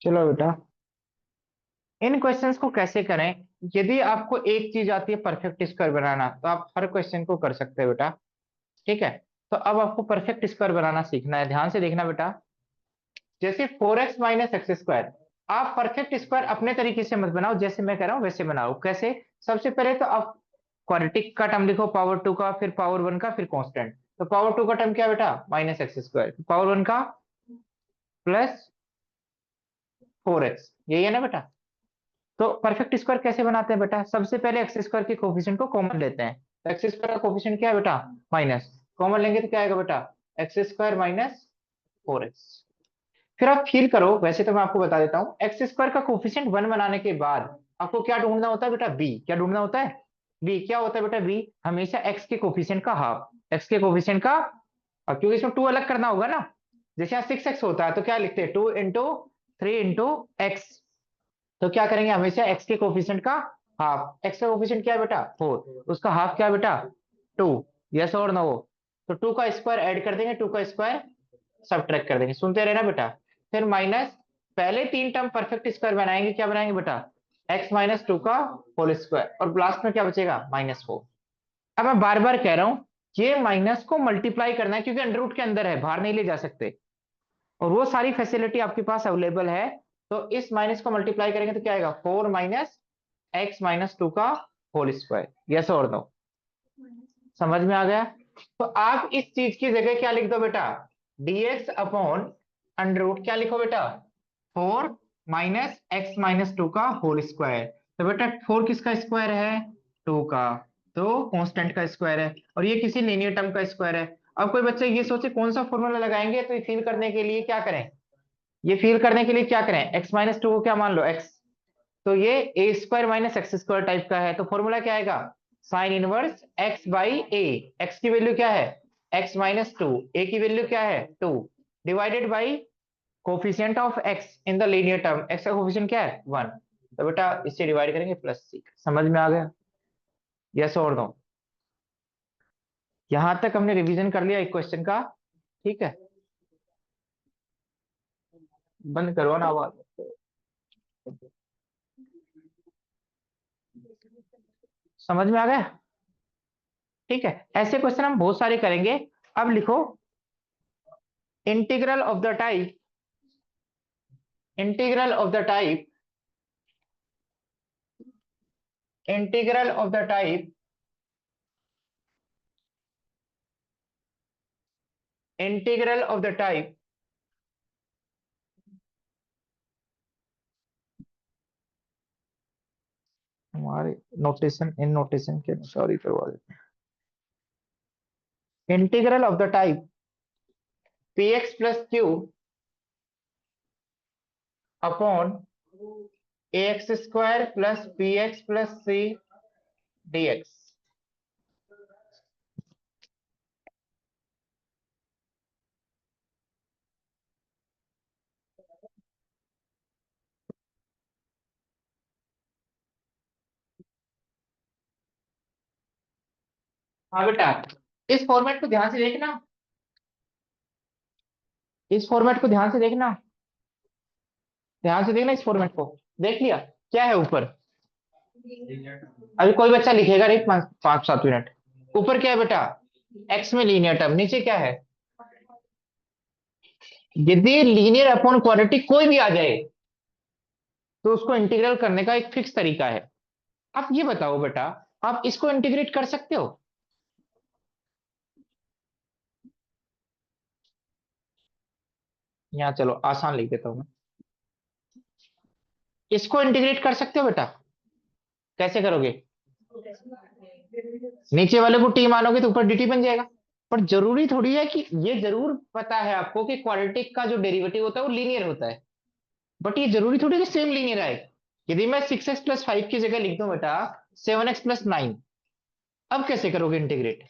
चलो बेटा, इन क्वेश्चंस को कैसे करें। यदि आपको एक चीज आती है परफेक्ट स्क्वायर बनाना, तो आप हर क्वेश्चन को कर सकते हैं बेटा। ठीक है। तो अब आपको परफेक्ट स्क्वायर बनाना सीखना है। ध्यान से देखना बेटा। जैसे 4x - x², आप परफेक्ट स्क्वायर अपने तरीके से मत बनाओ, जैसे मैं कह रहा हूं वैसे बनाओ। कैसे? सबसे पहले तो आप क्वाड्रेटिक का टर्म लिखो, पावर 2 का, फिर पावर 1 का, फिर कांस्टेंट। तो पावर 2 का टर्म क्या बेटा? -x²। पावर 1 का +4x, यही है ना बेटा। तो परफेक्ट स्क्वायर कैसे बनाते हैं बेटा? सबसे पहले एक्स स्क्वायर के कोफिशिएंट को कॉमन लेते हैं। तो एक्स स्क्वायर का कोफिशिएंट क्या है बेटा? माइनस। कॉमन लेंगे तो क्या आएगा बेटा? x² - 4x। फिर आप फील करो, वैसे तो मैं आपको बता देता हूँ, एक्स स्क्वायर का कोफिशिएंट 1 बनाने के बाद आपको क्या ढूंढना होता है बेटा? बी। क्या ढूंढना होता है? बी। क्या होता है बेटा? बी हमेशा एक्स के कोफिशिएंट का हाफ। एक्स के कोफिशिएंट का, अब क्योंकि इसमें 2 अलग करना होगा ना। जैसे यहाँ 6x होता है तो क्या लिखते हैं? 2 × 3 × x। तो क्या करेंगे? हमेशा एक्स के कोफिशिएंट का हाफ। एक्स का कोफिशिएंट क्या है बेटा? 4। उसका हाफ क्या है बेटा? 2। यस और नो? तो 2 का स्क्वायर ऐड कर देंगे, 2 का स्क्वायर सब्ट्रैक्ट कर देंगे। सुनते रहना बेटा। फिर माइनस, पहले 3 टर्म परफेक्ट स्क्वायर बनाएंगे। क्या बनाएंगे बेटा? x - 2 का होल स्क्वायर, और लास्ट में क्या बचेगा? -4। अब मैं बार बार कह रहा हूं, ये माइनस को मल्टीप्लाई करना है, क्योंकि अंडर रूट के अंदर है, बाहर नहीं ले जा सकते। और वो सारी फैसिलिटी आपके पास अवेलेबल है। तो इस माइनस को मल्टीप्लाई करेंगे तो क्या आएगा? 4 - x - 2 का होल स्क्वायर। यस और नो? समझ में आ गया? तो आप इस चीज की जगह क्या लिख दो बेटा? dx/अंडर रूट, क्या लिखो बेटा? 4 - x - 2 का होल स्क्वायर। तो बेटा 4 किसका स्क्वायर है? 2 का। तो कांस्टेंट का स्क्वायर है, और ये किसी लीनियर टर्म का स्क्वायर है। अब कोई बच्चा ये सोचे कौन सा फॉर्मूला लगाएंगे, तो ये फील करने के लिए क्या करें? ये फील करने के लिए क्या करें? x - 2 को क्या मान लो? x। तो ये a² - x² टाइप का है। तो फॉर्मूला क्या आएगा? Sine inverse x/a। x की वैल्यू क्या है? x - 2। a की वैल्यू क्या है? 2। Divided by coefficient of x in the linear term. x का कोफिशिएंट क्या है? 1। तो बेटा इससे डिवाइड करेंगे, +6। समझ में आ गया? यस और नो? यहां तक हमने रिवीजन कर लिया एक क्वेश्चन का। ठीक है। बंद करो ना आवाज। समझ में आ गया? ठीक है। ऐसे क्वेश्चन हम बहुत सारे करेंगे। अब लिखो, integral of the type, integral of the type, integral of the type, integral of the type हमारे नोटेशन, इन नोटेशन के सॉरी करवा देते हैं। Integral of the type px + q upon ax² + bx + c dx। हाँ बेटा, इस फॉर्मेट को ध्यान से देखना, इस फॉर्मेट को ध्यान से देखना, ध्यान से देखना, इस फॉर्मेट को देख लिया? क्या है ऊपर? अभी कोई बच्चा लिखेगा नहीं, 5-7 मिनट। ऊपर क्या है बेटा? एक्स में लीनियर टर्म, नीचे क्या है? यदि लीनियर अपॉन क्वाड्रेटिक कोई भी आ जाए, तो उसको इंटीग्रल करने का एक फिक्स तरीका है। आप ये बताओ बेटा, आप इसको इंटीग्रेट कर सकते हो? यहाँ चलो आसान लिख देता हूं मैं। इसको इंटीग्रेट कर सकते हो बेटा? कैसे करोगे? नीचे वाले को टी मानोगे तो ऊपर dt बन जाएगा। पर जरूरी थोड़ी है कि, ये जरूर पता है आपको कि क्वाड्रेटिक का जो डेरिवेटिव होता है वो लीनियर होता है। बट ये जरूरी थोड़ी कि सेम लीनियर आए। यदि मैं 6x + 5 की जगह लिख दूं बेटा 7x + 9, अब कैसे करोगे इंटीग्रेट?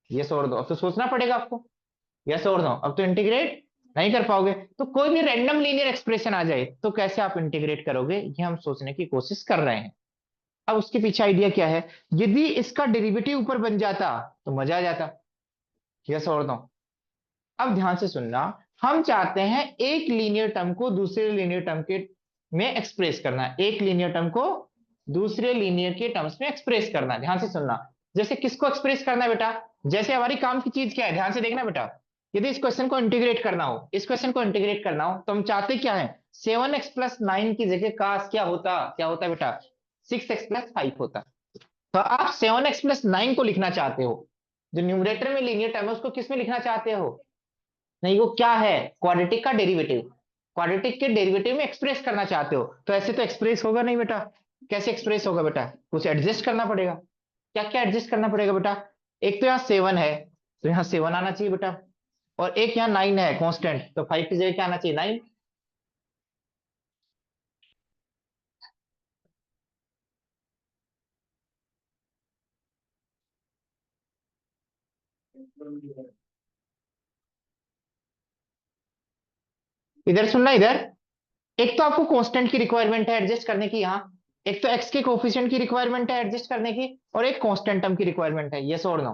यस और दो, अब तो सोचना पड़ेगा आपको। यस और नो? अब तो इंटीग्रेट नहीं कर पाओगे। तो कोई भी रैंडम लीनियर एक्सप्रेशन आ जाए तो कैसे आप इंटीग्रेट करोगे, ये हम सोचने की कोशिश कर रहे हैं। अब उसके पीछे आइडिया क्या है? यदि इसका डेरिवेटिव ऊपर बन जाता तो मजा आ जाता। यस और नो? अब ध्यान से सुनना, हम चाहते हैं एक लीनियर टर्म को दूसरे लीनियर टर्म के में एक्सप्रेस करना, एक लीनियर टर्म को दूसरे लीनियर के टर्म्स में एक्सप्रेस करना। ध्यान से सुनना, जैसे किसको एक्सप्रेस करना है बेटा, जैसे हमारी काम की चीज क्या है, ध्यान से देखना बेटा। यदि इस क्वेश्चन को इंटीग्रेट करना हो, इस क्वेश्चन को इंटीग्रेट करना हो, तो हम चाहते क्या है, 7x+9 की जगह काश क्या होता बेटा, 6x+5 होता। तो आप 7x+9 को लिखना चाहते हो, जो न्यूमरेटर में लीनियर टर्म है उसको किस में लिखना चाहते हो, नहीं वो क्या है, क्वाड्रेटिक का डेरिवेटिव, क्वाड्रेटिक के डेरिवेटिव में एक्सप्रेस करना चाहते हो। तो ऐसे तो एक्सप्रेस होगा नहीं बेटा, कैसे एक्सप्रेस होगा बेटा, कुछ एडजस्ट करना पड़ेगा। क्या क्या एडजस्ट करना पड़ेगा बेटा, एक तो यहाँ 7 है, तो यहाँ 7 आना चाहिए बेटा, और एक यहाँ 9 है कांस्टेंट, तो 5 की जगह क्या आना चाहिए, 9। इधर सुनना, इधर एक तो आपको कांस्टेंट की रिक्वायरमेंट है एडजस्ट करने की यहाँ, एक तो एक्स के कोफिशिएंट की रिक्वायरमेंट है एडजस्ट करने की, और एक कांस्टेंट टर्म की रिक्वायरमेंट है, यस और नो।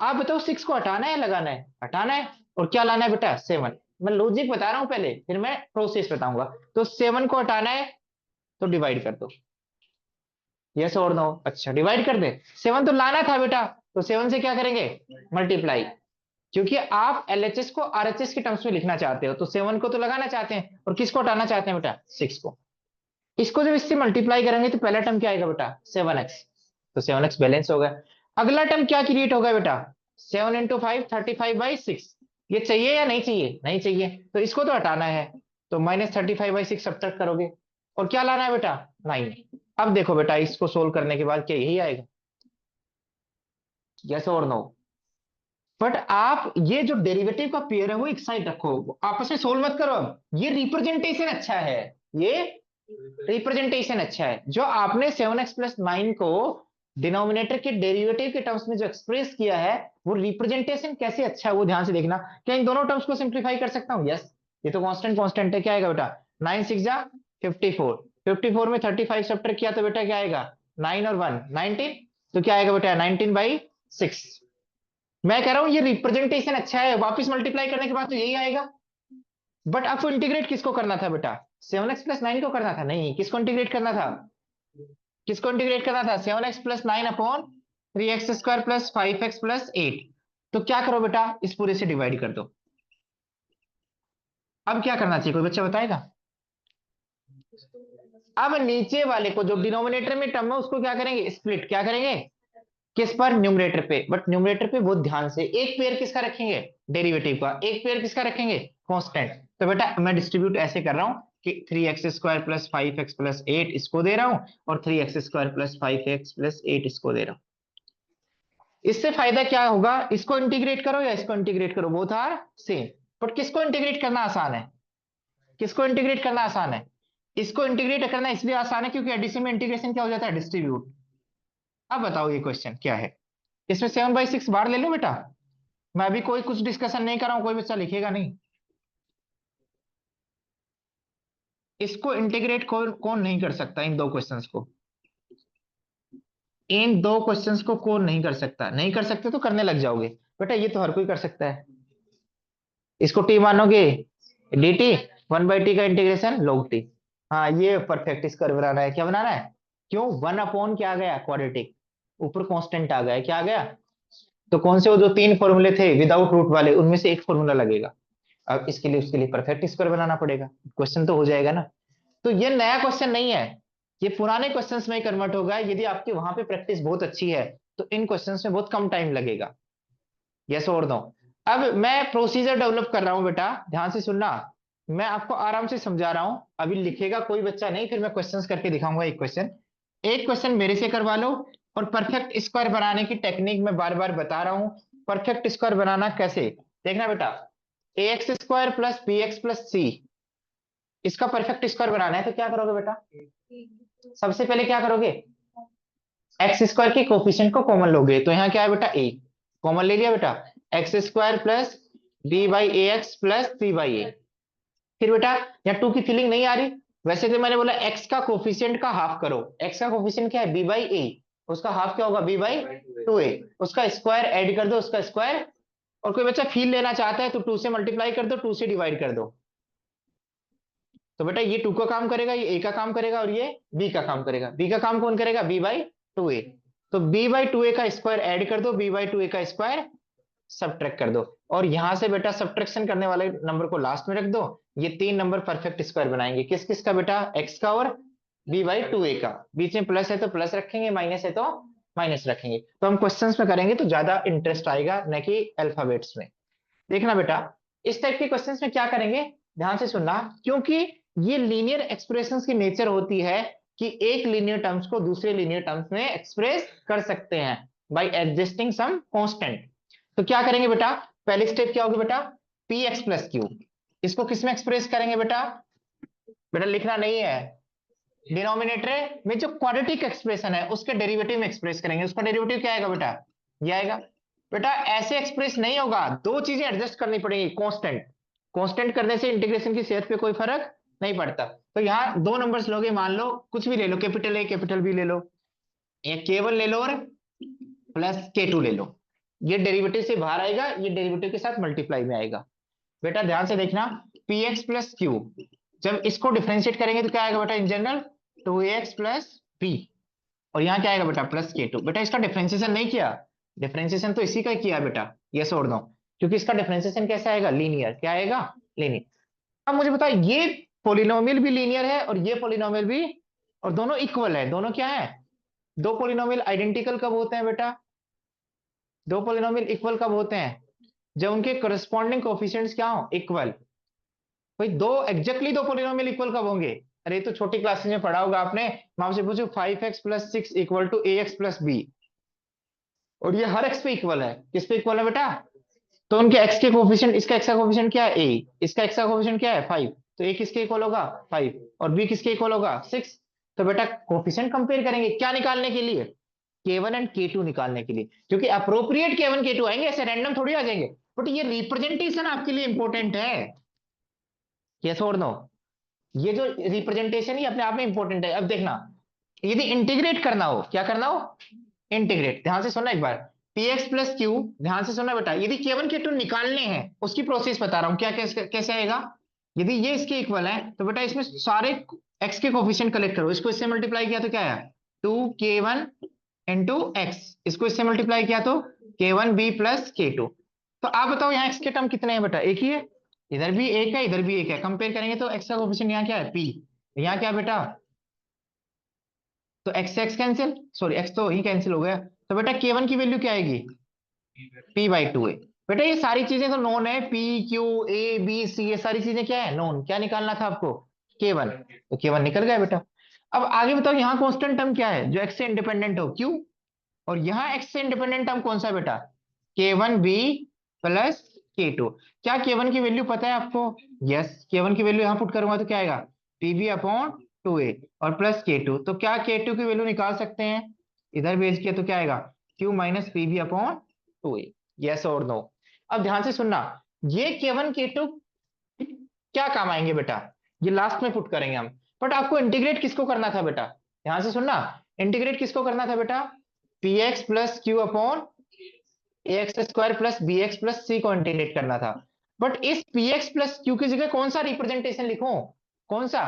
आप बताओ 6 को हटाना है लगाना है, हटाना है, और क्या लाना है बेटा, 7। मैं लॉजिक बता रहा हूं पहले, फिर मैं प्रोसेस बताऊंगा। तो 7 को हटाना है, तो डिवाइड कर दो, यस और नो। अच्छा डिवाइड कर दे, 7 तो लाना था बेटा, तो 7 से क्या करेंगे, मल्टीप्लाई, क्योंकि आप एलएचएस को आरएचएस के टर्म्स में लिखना चाहते हो, तो 7 को तो लगाना चाहते हैं, और किसको हटाना चाहते हैं बेटा, 6 को। इसको जब इससे मल्टीप्लाई करेंगे तो पहला टर्म क्या आएगा बेटा, 7x, तो 7x बैलेंस हो गया। अगला टर्म क्या क्रिएट होगा बेटा, 7 × 5 35/6, ये चाहिए या नहीं चाहिए, नहीं चाहिए, तो इसको तो हटाना है, तो -35/6 सब्ट्रैक्ट करोगे, और क्या लाना है बेटा, 9। अब देखो बेटा, इसको सोल्व करने के बाद क्या यही आएगा, यस और नो। बट आप ये जो डेरिवेटिव का पेयर है वो एक साइड रखो, आपस में सोल्व मत करो। अब ये रिप्रेजेंटेशन अच्छा है, ये रिप्रेजेंटेशन अच्छा है, जो आपने 7x+9 को डिनोमिनेटर के डेरिवेटिव के टर्म्स में जो एक्सप्रेस किया है, वो रिप्रेजेंटेशन कैसे अच्छा है वो ध्यान से देखना। क्या इन दोनों टर्म्स को सिंप्लीफाई कर सकता हूँ, यस। ये तो कांस्टेंट कांस्टेंट है, क्या आएगा बेटा, 9 × 6 = 54, 54 में 35 सब्ट्रैक्ट किया तो बेटा क्या आएगा, 9 और 1 19, तो क्या आएगा बेटा 19/6। मैं कह रहा हूं ये रिप्रेजेंटेशन अच्छा है, वापस मल्टीप्लाई करने के बाद तो यही आएगा। बट आपको इंटीग्रेट किसको करना था बेटा, 7x+9 को करना था, नहीं किसको इंटीग्रेट करना था, किसको इंटीग्रेट करना था, 7x+9/3x² + 5x + 8। तो क्या करो बेटा, इस पूरे से डिवाइड कर दो। अब क्या करना चाहिए, कोई बच्चा बताएगा। अब नीचे वाले को जो डिनोमिनेटर में टर्म है उसको क्या करेंगे, स्प्लिट, क्या करेंगे, किस पर, न्यूमरेटर पे। बट न्यूमरेटर पे बहुत ध्यान से, एक पेयर किसका रखेंगे, डेरिवेटिव का, एक पेयर किसका रखेंगे, कांस्टेंट। तो बेटा मैं डिस्ट्रीब्यूट ऐसे कर रहा हूं कि 3x² + 5x + 8 इसको दे रहा हूं, और 3x² + 5x + 8 इसको दे रहा हूं। इससे फायदा क्या होगा, इसको इंटीग्रेट करो या इसको इंटीग्रेट करो, बोथ आर सेम। बट किसको इंटीग्रेट करना आसान है, किसको इंटीग्रेट करना आसान है, इसको इंटीग्रेट करना इसलिए आसान है क्योंकि एडिशन में इंटीग्रेशन क्या हो जाता है, डिस्ट्रीब्यूट। अब बताओ ये क्वेश्चन क्या है, इसमें 7/6 बाहर ले लो बेटा। मैं अभी कोई कुछ डिस्कशन नहीं कर रहा हूं, कोई बच्चा लिखेगा नहीं। इसको इंटीग्रेट कौन कौन नहीं कर सकता, इन दो क्वेश्चंस को, इन दो क्वेश्चंस को कौन नहीं कर सकता, नहीं कर सकते तो करने लग जाओगे। बेटा ये तो हर कोई कर सकता है, इसको टी मानोगे, डी टी, 1/t का इंटीग्रेशन log t। हाँ ये परफेक्ट स्क्वायर बनाना है, क्या बनाना है, क्यों, 1 क्या आ गया, क्वाड्रेटिक, ऊपर कांस्टेंट आ गया, क्या आ गया। तो कौन से वो जो 3 फॉर्मूले थे विदाउट रूट वाले, उनमें से एक फॉर्मूला लगेगा। अब इसके लिए उसके लिए परफेक्ट स्क्वायर बनाना पड़ेगा, क्वेश्चन तो हो जाएगा ना। तो ये नया क्वेश्चन नहीं है, ये पुराने क्वेश्चंस में कन्वर्ट होगा, यदि आपकी वहां पे प्रैक्टिस बहुत अच्छी है तो इन क्वेश्चंस में बहुत कम टाइम लगेगा, यस और नो। अब मैं प्रोसीजर डेवलप कर रहा हूं बेटा, ध्यान से सुनना, मैं आपको आराम से समझा रहा हूं, अभी लिखेगा कोई बच्चा नहीं, फिर मैं क्वेश्चंस करके दिखाऊंगा एक क्वेश्चन मेरे से करवा लो। और परफेक्ट स्क्वायर बनाने की टेक्निक मैं बार बार बता रहा हूं, परफेक्ट स्क्वायर बनाना कैसे, देखना बेटा, ax² + bx + c, इसका परफेक्ट स्क्वायर बनाना है तो क्या करोगे बेटा, सबसे पहले क्या करोगे, x² के कोफिशिएंट को कॉमन लोगे, तो यहाँ क्या है बेटा, a कॉमन ले लिया बेटा, x² + b/ax + c/a। फिर बेटा यहाँ 2 की फीलिंग नहीं आ रही, वैसे तो मैंने बोला x का कोफिशिएंट का हाफ करो, x का कोफिशिएंट क्या है, b/a, उसका हाफ क्या होगा, b/2a, उसका स्क्वायर ऐड कर दो, उसका स्क्वायर और कोई बच्चा फील लेना चाहता है तो 2 से मल्टीप्लाई कर दो, 2 से डिवाइड कर दो। तो बेटा ये 2 का काम करेगा, ये ए का काम करेगा, और ये बी का काम करेगा। बी का काम कौन करेगा? बी बाई टू ए। तो बी बाई टू ए का स्क्वायर ऐड कर दो, बी बाई टू ए का स्क्वायर सब्ट्रैक्ट कर दो। और यहां से बेटा सब्ट्रैक्शन करने वाले नंबर को लास्ट में रख दो। ये 3 नंबर परफेक्ट स्क्वायर बनाएंगे। किस किस का बेटा? एक्स का और बी बाई टू ए का। बीच में प्लस है तो प्लस रखेंगे, माइनस है तो माइनस रखेंगे। तो हम क्वेश्चंस में करेंगे तो ज्यादा इंटरेस्ट आएगा, न कि अल्फाबेट्स में। देखना बेटा, इस टाइप के क्वेश्चंस में क्या करेंगे, ध्यान से सुनना। क्योंकि ये लीनियर एक्सप्रेशंस की नेचर होती है कि एक लीनियर टर्म्स को दूसरे लीनियर टर्म्स में एक्सप्रेस कर सकते हैं बाय एडजस्टिंग सम कांस्टेंट। तो क्या करेंगे बेटा? पहली स्टेप क्या होगी बेटा? P X plus Q. इसको किस में एक्सप्रेस करेंगे बेटा? बेटा लिखना नहीं है, डिनोमिनेटर में जो क्वाड्रेटिक एक्सप्रेशन है उसके डेरिवेटिव में एक्सप्रेस करेंगे। उसका डेरिवेटिव क्या आएगा बेटा? ये आएगा। बेटा ऐसे एक्सप्रेस नहीं होगा, दो चीजें एडजस्ट करनी पड़ेगी। कांस्टेंट, कांस्टेंट करने से इंटीग्रेशन की सेहत पे कोई फर्क नहीं पड़ता। तो यहाँ दो नंबर्स लोगे, मान लो कुछ भी ले लो, कैपिटल ए कैपिटल बी ले लो, या केवल ले लो और प्लस के टू ले लो। ये डेरिवेटिव से बाहर आएगा, ये डेरिवेटिव के साथ मल्टीप्लाई में आएगा। बेटा ध्यान से देखना, पी एक्स प्लस क्यू, जब इसको डिफरेंशिएट करेंगे तो क्या आएगा बेटा? In general two x plus b. और यहाँ क्या आएगा बेटा? प्लस के टू। बेटा इसका डिफरेंशिएशन नहीं किया, डिफरेंशिएशन तो इसी का किया बेटा, यस और नो। क्योंकि इसका डिफरेंशिएशन कैसा आएगा? लीनियर। क्या आएगा? लीनियर। अब मुझे बताओ, ये पोलिनोमियल भी लीनियर है और ये पोलिनोमियल भी, और दोनों इक्वल है। दोनों क्या है? दो पोलिनोमियल आइडेंटिकल कब होते हैं बेटा? दो पोलिनोमियल इक्वल कब होते हैं? जब उनके करस्पॉन्डिंग कोफिशिएंट्स क्या हो? इक्वल। भाई दो एग्जैक्टली दो पोलिनोमियल इक्वल कब होंगे? अरे तो छोटी क्लासेस में पढ़ा होगा आपने। मैं आपसे पूछूं 5x plus six equal to A x plus b, और ये हर एक्स पे इक्वल है। किस पे इक्वल है बेटा? तो उनके एक्स के कोफिशिएंट, इसका एक्स का कोफिशिएंट क्या है? ए। इसका एक्स का कोफिशिएंट क्या है? 5। तो ए किसके इक्वल होगा? 5। और बी किसके इक्वल होगा? 6। तो बेटा कोफिशिएंट कंपेयर करेंगे क्या निकालने के लिए? K1 एंड K2 निकालने के लिए। क्योंकि अप्रोप्रिएट K1 K2 आएंगे, ऐसे रैंडम थोड़ी आ जाएंगे। बट ये रिप्रेजेंटेशन आपके लिए इंपॉर्टेंट है, यस और नो। ये जो रिप्रेजेंटेशन ही अपने आप में इंपॉर्टेंट है। अब देखना, यदि इंटीग्रेट करना हो, क्या करना हो? इंटीग्रेट। ध्यान से सुनना एक बार, पी एक्स प्लस क्यू, ध्यान से सुनना बेटा। यदि K1 K2 निकालने हैं, उसकी प्रोसेस बता रहा हूं, क्या कैसे कैसे आएगा। यदि ये इसके इक्वल है तो बेटा इसमें सारे एक्स के कोफिशिएंट कलेक्ट करो। इसको इससे मल्टीप्लाई किया तो क्या आया? 2K1 into x. इसको इससे मल्टीप्लाई किया तो K1 B प्लस K2। तो आप बताओ यहाँ एक्स के टर्म कितने हैं बेटा? एक ही है। इधर भी एक है, इधर भी एक है। कंपेयर करेंगे तो एक्स का कोफिशिएंट यहाँ क्या है? पी। यहाँ क्या बेटा? तो एक्स से एक्स कैंसिल, सॉरी एक्स तो ही कैंसिल हो गया। तो बेटा K1 की वैल्यू क्या आएगी? पी बाई टू है। बेटा ये सारी चीजें तो नोन है, p q a b c, ये सारी चीजें क्या है? नोन। क्या निकालना था आपको? K1। तो K1 निकल गया बेटा। अब आगे बताओ, यहाँ कांस्टेंट टर्म क्या है जो एक्स से इंडिपेंडेंट हो? क्यू। और यहाँ एक्स से इंडिपेंडेंट टर्म कौन सा है बेटा? K1 B plus K2। क्या K1 की वैल्यू पता है आपको? यस, K1 की वैल्यू यहाँ पुट करूंगा तो क्या आएगा? पीबी अपॉन टू ए, और प्लस K2। तो क्या K2 की वैल्यू निकाल सकते हैं? इधर भेज किया तो क्या आएगा? Q minus PB upon two A. Yes और नो। अब ध्यान से सुनना, ये K1 K2 क्या काम आएंगे बेटा? ये लास्ट में पुट करेंगे हम। बट आपको इंटीग्रेट किसको करना था बेटा? ध्यान से सुनना, इंटीग्रेट किसको करना था बेटा? P X plus Q upon A X square plus B X plus C को इंटीग्रेट करना था। बट इस पी एक्स प्लस क्यू की जगह कौन सा रिप्रेजेंटेशन लिखूं? कौन सा?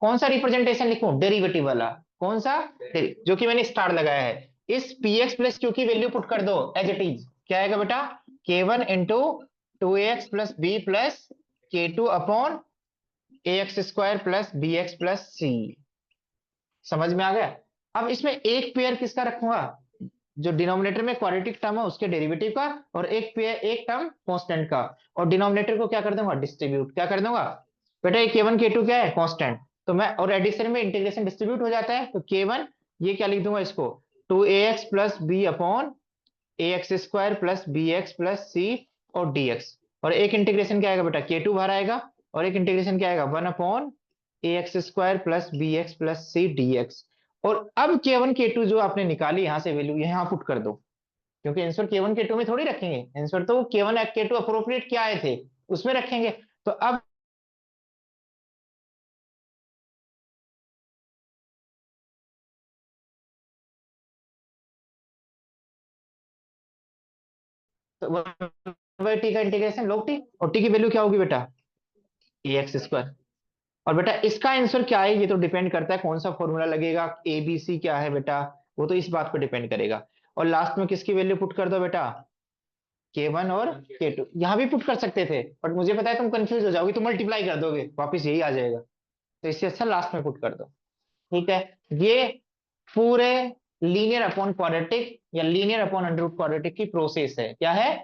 कौन सा रिप्रेजेंटेशन लिखूं? डेरिवेटिव वाला। कौन सा? जो कि मैंने स्टार लगाया है। इस पी एक्स प्लस क्यू की वैल्यू पुट कर दो एज इट इज। क्या आएगा बेटा? K1 into two A x plus B plus K2 upon A X square plus B X plus C. समझ में आ गया? अब इसमें एक पेयर किसका रखूंगा? जो डिनोमिनेटर में क्वाड्रेटिक टर्म है उसके डेरिवेटिव का, और एक पेयर एक टर्म कांस्टेंट का। और डिनोमिनेटर को क्या कर दूंगा? डिस्ट्रीब्यूट। क्या कर दूंगा बेटा? ये K1 K2 क्या है? कांस्टेंट। तो मैं, और एडिशन में इंटीग्रेशन डिस्ट्रीब्यूट हो जाता है, तो K1, ये क्या लिख दूंगा इसको? Two A x plus B upon A X square plus B X plus C और डी एक्स। और एक इंटीग्रेशन क्या आएगा बेटा? K2 बाहर आएगा, और एक इंटीग्रेशन क्या आएगा? 1 upon A X square plus B X plus C D X. और अब K1 K2 जो आपने निकाली यहां से वैल्यू, यहाँ पुट कर दो। क्योंकि आंसर K1 K2 में थोड़ी रखेंगे, आंसर तो K1 K2 अप्रोप्रिएट क्या आए थे उसमें रखेंगे। तो अब 1/t का इंटीग्रेशन log t, और t की वैल्यू क्या होगी बेटा, ax²। और बेटा इसका आंसर क्या है, ये तो डिपेंड करता है कौन सा फॉर्मूला लगेगा, ए बी सी क्या है बेटा, वो तो इस बात पर डिपेंड करेगा। और लास्ट में किसकी वैल्यू पुट कर दो बेटा, K1 और K2, यहां भी पुट कर सकते थे बट मुझे पता है तुम कंफ्यूज हो जाओगे, तुम मल्टीप्लाई कर दोगे वापस यही आ जाएगा, तो इससे अच्छा लास्ट में पुट कर दो। ठीक है, ये पूरे लीनियर अपॉन क्वाड्रेटिक या linear upon under root quadratic की प्रोसेस है, क्या है,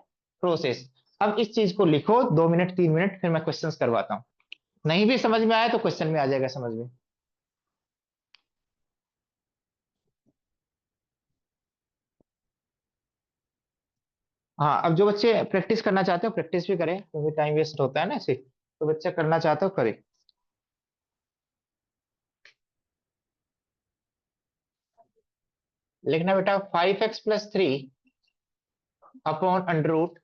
प्रोसेस। अब इस चीज को लिखो 2 मिनट 3 मिनट, फिर मैं क्वेश्चंस करवाता हूं, नहीं भी समझ में आया तो क्वेश्चन में आ जाएगा समझ में। हाँ, अब जो बच्चे प्रैक्टिस करना चाहते हो प्रैक्टिस भी करें, क्योंकि टाइम वेस्ट होता है ना ऐसे, तो बच्चा करना चाहते हो करे। लिखना बेटा 5x+3 upon under root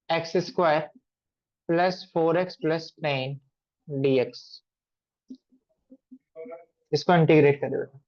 x² +4x+10 dx, इसको इंटीग्रेट कर दो बेटा।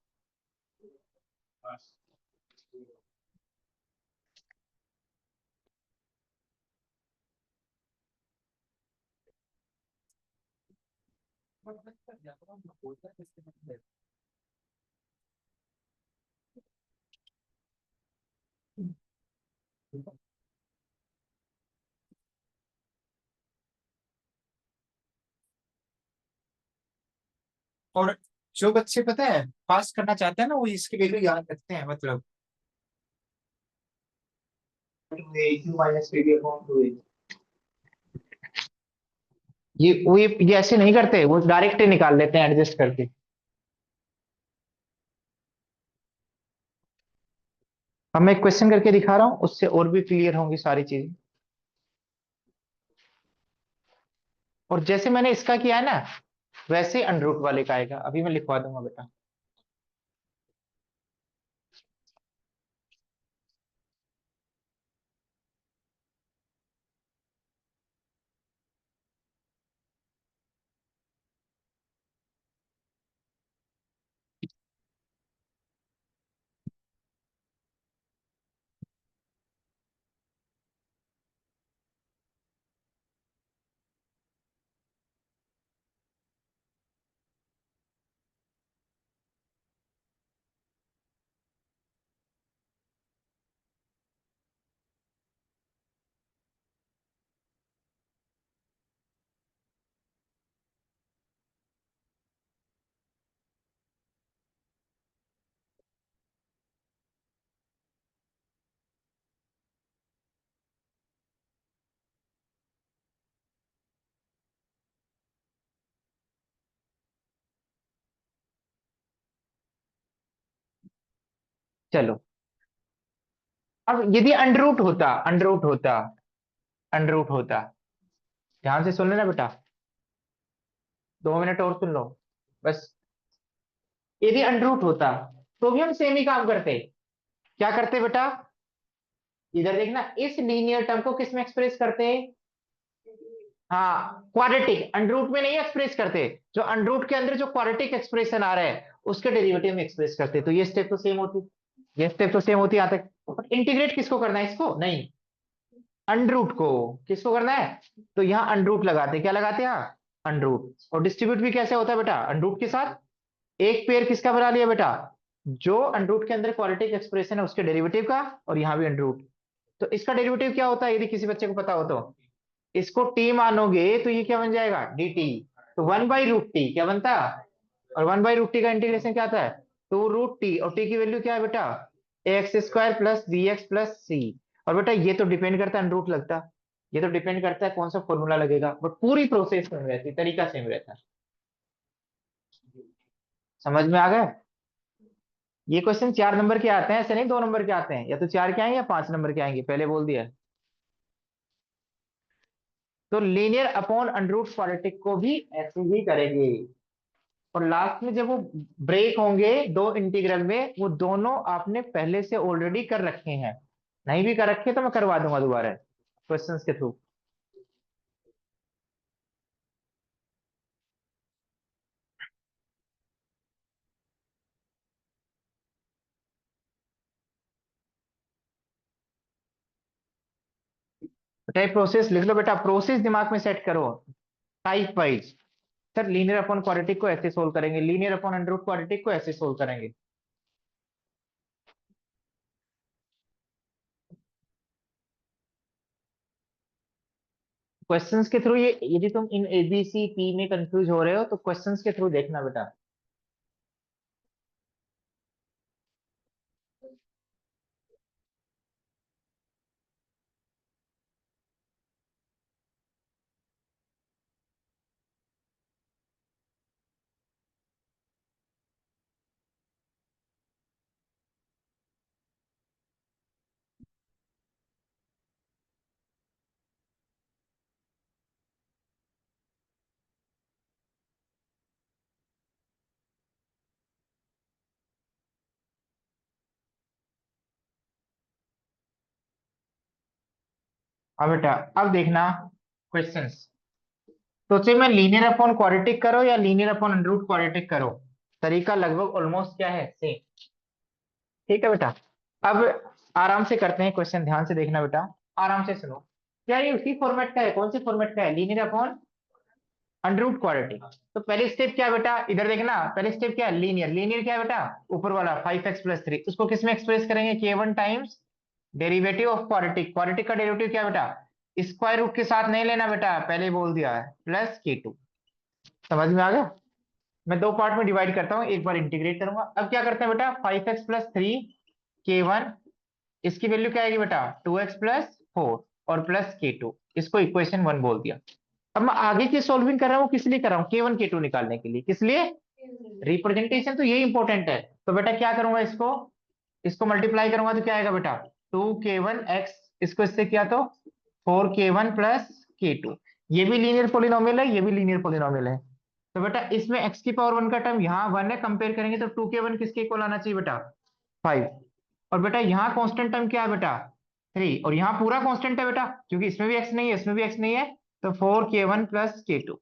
और जो बच्चे पता है पास करना चाहते हैं ना, वो इसके वैल्यू याद रखते हैं, मतलब ये ऐसे नहीं करते, वो डायरेक्ट ही निकाल लेते हैं एडजस्ट करके। अब मैं एक क्वेश्चन करके दिखा रहा हूं, उससे और भी क्लियर होंगी सारी चीजें। और जैसे मैंने इसका किया है ना, वैसे अंडर रूट वाले का आएगा, अभी मैं लिखवा दूंगा बेटा। चलो, अब यदि अंडर रूट होता, ध्यान से सुन लेना बेटा, 2 मिनट और सुन लो बस। यदि अंडर रूट होता तो भी हम सेम ही काम करते, क्या करते बेटा, इधर देखना, इस लीनियर टर्म को किस में एक्सप्रेस करते, हाँ क्वाड्रेटिक, अंडर रूट में नहीं एक्सप्रेस करते, जो अंडर रूट के अंदर जो क्वाड्रेटिक एक्सप्रेशन आ रहा है उसके डेरिवेटिव में एक्सप्रेस करते, तो ये स्टेप तो सेम होती, ये स्टेप तो सेम होती यहाँ तक। इंटीग्रेट किसको करना है, इसको नहीं, अंडर रूट को, किसको करना है, तो यहाँ अंडर रूट लगाते, क्या लगाते हैं यहाँ, अंडर रूट। और डिस्ट्रीब्यूट भी कैसे होता है बेटा, अंडर रूट के साथ एक पेयर किसका बना लिया बेटा, जो अंडर रूट के अंदर क्वाड्रेटिक एक्सप्रेशन है उसके डेरिवेटिव का, और यहाँ भी अंडर रूट। तो इसका डेरिवेटिव क्या होता है, यदि किसी बच्चे को पता हो तो, इसको टी मानोगे तो ये क्या बन जाएगा, डी टी। तो 1/√t क्या बनता है, और 1/√t का इंटीग्रेशन क्या आता है, 2√t, और टी की वैल्यू क्या है बेटा, ax² + bx + c। और बेटा ये तो डिपेंड करता है अंडर रूट लगता, ये तो डिपेंड करता है कौन सा फॉर्मूला लगेगा, बट पूरी प्रोसेस सेम रहती है, तरीका सेम रहता है। समझ में आ गया। ये क्वेश्चन 4 नंबर के आते हैं, ऐसे नहीं 2 नंबर के आते हैं, या तो 4 के आएंगे या 5 नंबर के आएंगे, पहले बोल दिया है। तो linear upon under root quadratic को भी ऐसे ही करेंगे, और लास्ट में जब वो ब्रेक होंगे दो इंटीग्रल में, वो दोनों आपने पहले से ऑलरेडी कर रखे हैं, नहीं भी कर रखे तो मैं करवा दूंगा दोबारा क्वेश्चंस के थ्रू। बेटा ये प्रोसेस लिख लो बेटा, प्रोसेस दिमाग में सेट करो। Type wise. Sir linear upon quadratic को ऐसे सोल्व करेंगे, linear upon under root quadratic को ऐसे सोल्व करेंगे। क्वेश्चंस के थ्रू ये, यदि तुम इन ए बी सी पी में कंफ्यूज हो रहे हो तो क्वेश्चंस के थ्रू देखना बेटा। अब बेटा, अब देखना क्वेश्चंस। तो चाहे मैं लीनियर अपॉन क्वाड्रेटिक करो या linear upon under root quadratic करो, तरीका लगभग ऑलमोस्ट क्या है, सेम। ठीक है बेटा। अब आराम से करते हैं क्वेश्चन, ध्यान से देखना बेटा, आराम से सुनो। क्या ये उसी फॉर्मेट का है, कौन से फॉर्मेट का है, linear upon under root quadratic. तो पहले स्टेप क्या है बेटा, इधर देखना, पहले स्टेप क्या है, लीनियर। लीनियर क्या है बेटा, ऊपर वाला 5x+3, उसको किस में एक्सप्रेस करेंगे, k1 times derivative of quadratic. Quadratic का डेरिवेटिव क्या है बेटा, स्क्वायर रूट के साथ नहीं लेना बेटा, पहले ही बोल दिया है, प्लस k2। समझ में आ गया। मैं दो पार्ट में डिवाइड करता हूँ, एक बार इंटीग्रेट करूंगा। अब क्या करते हैं बेटा, 5x+3 k1, इसकी वैल्यू क्या आएगी बेटा, 2x+4 और प्लस k2, इसको इक्वेशन 1 बोल दिया। अब मैं आगे की सॉल्विंग कर रहा हूँ, किस लिए कर रहा हूँ, k1 k2 निकालने के लिए, किस लिए, रिप्रेजेंटेशन तो यही इंपॉर्टेंट है। तो बेटा क्या करूंगा, इसको इसको मल्टीप्लाई करूंगा तो क्या आएगा बेटा, 2k1x, इसको इससे किया तो 4k1 प्लस k2। ये भी लीनियर पोलिनोमियल है, ये भी लीनियर पोलिनोमियल है। तो बेटा इसमें x की पावर 1 का टर्म यहाँ 1 है, कंपेयर करेंगे तो 2k1 किसके इक्वल आना चाहिए बेटा, 5। और बेटा यहाँ कांस्टेंट टर्म क्या है बेटा, 3, और यहाँ पूरा कांस्टेंट है बेटा, क्योंकि इसमें भी x नहीं है, इसमें भी x नहीं है। तो 4k1 प्लस k2।